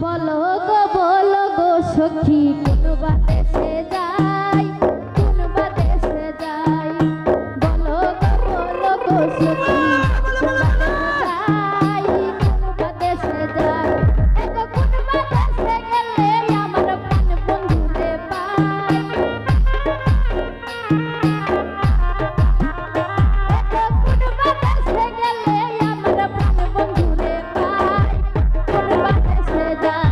বলো গো সখী কোন বাদেশে যাই, কোন বাদেশে যাই। বলো গো সখী কোন বাদেশে যাই, কোন বাদেশে যাই। এগো কোন বাদেশে গেলে আমার প্রাণ বন্ধুরে পাই। এগো কোন বাদেশে গেলে আমার প্রাণ বন্ধুরে পাই। কোন বাদেশে যাই।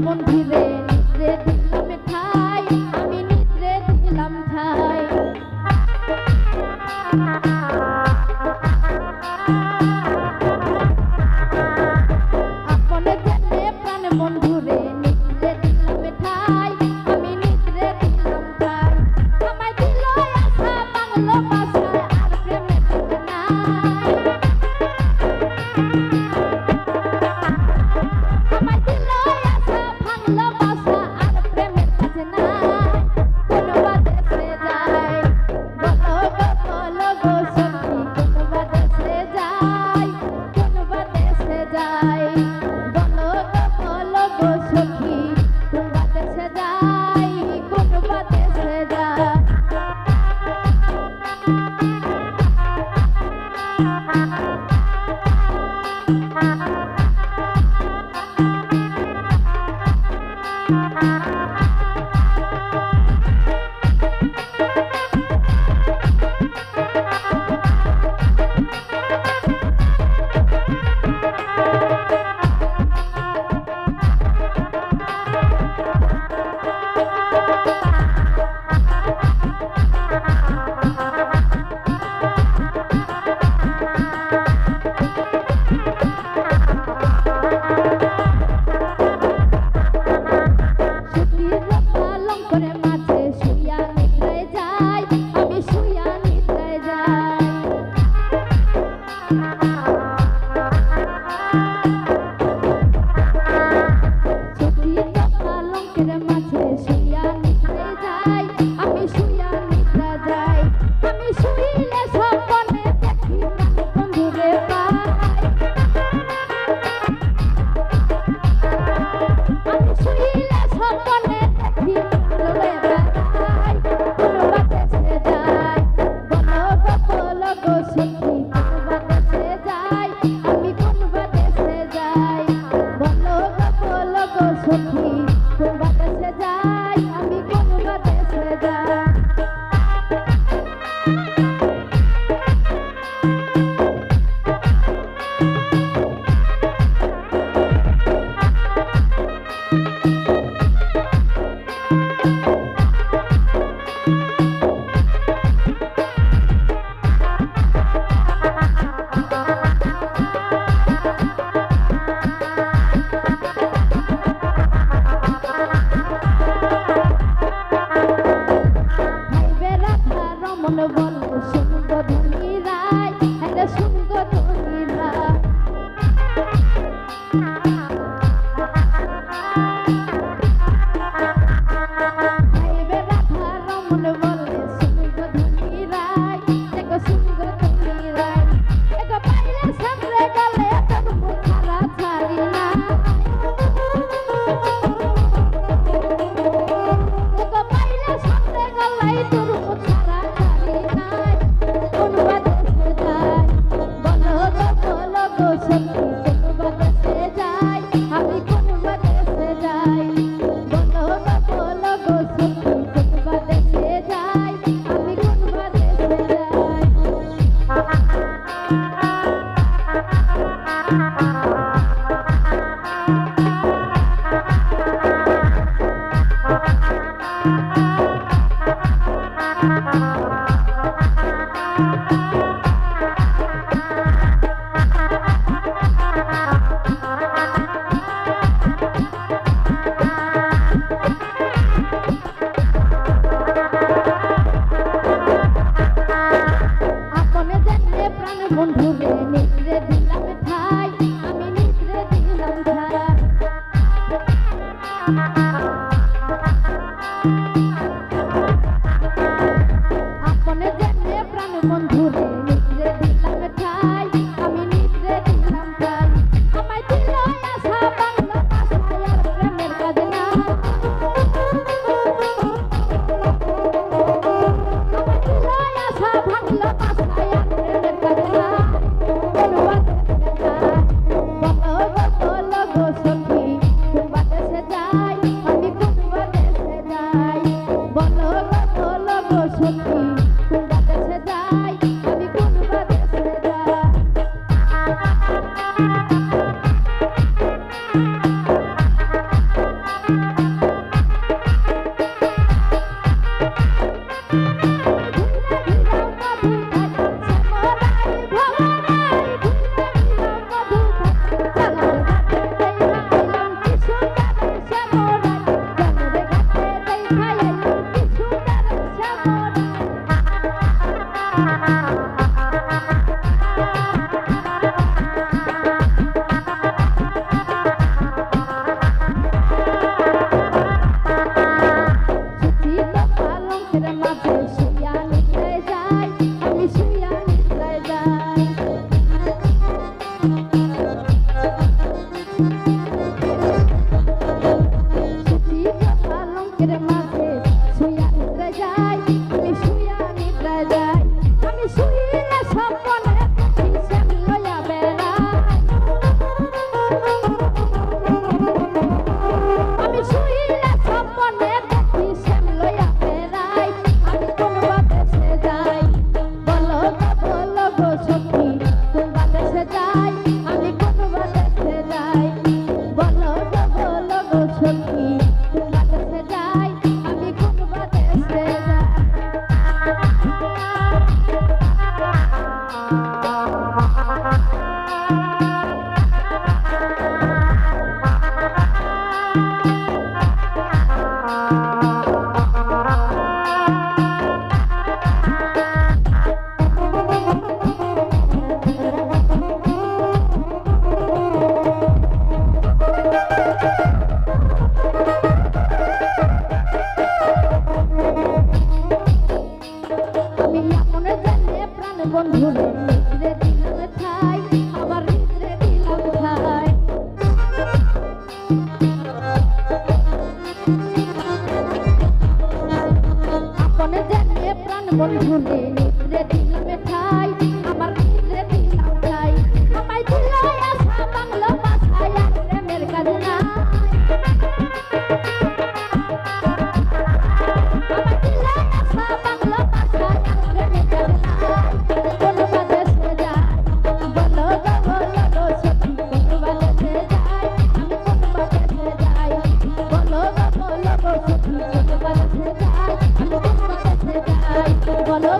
বন্ধুরে নিদ্রে দিলাম ঠাই, আমি নিদ্রে দিলাম ঠাই। আপন জেনে প্রাণ বন্ধুরে নিদ্রে দিলাম ঠাই, আমি নিদ্রে দিলাম ঠাই। আমায় দিল আশা বাংলা ভাষায় আর প্রেমে নাই। আমায় দিল আশা বাংলা ভাষা আর প্রেমের কাছে নাই। কোন বাদেশে যাই। বলো গো সখী কোন বাদেশে যাই, কোন বাদেশে যাই। বলো গো সখী কোন বাদেশে যাই, কোন বাদেশে যাই। বন্ধুরে নিদ্রে দিলাম ঠাই আবার নিদ্রে দিলাম ঠাই আপনে জেনে প্রাণ বন্ধুরে নিদ্রে দিলাম ঠাই আবার নিদ্রে দিলাম ঠাই আমায় দিল আশা বাংলা ভাষায় আর প্রেমের কাজ নাই বলো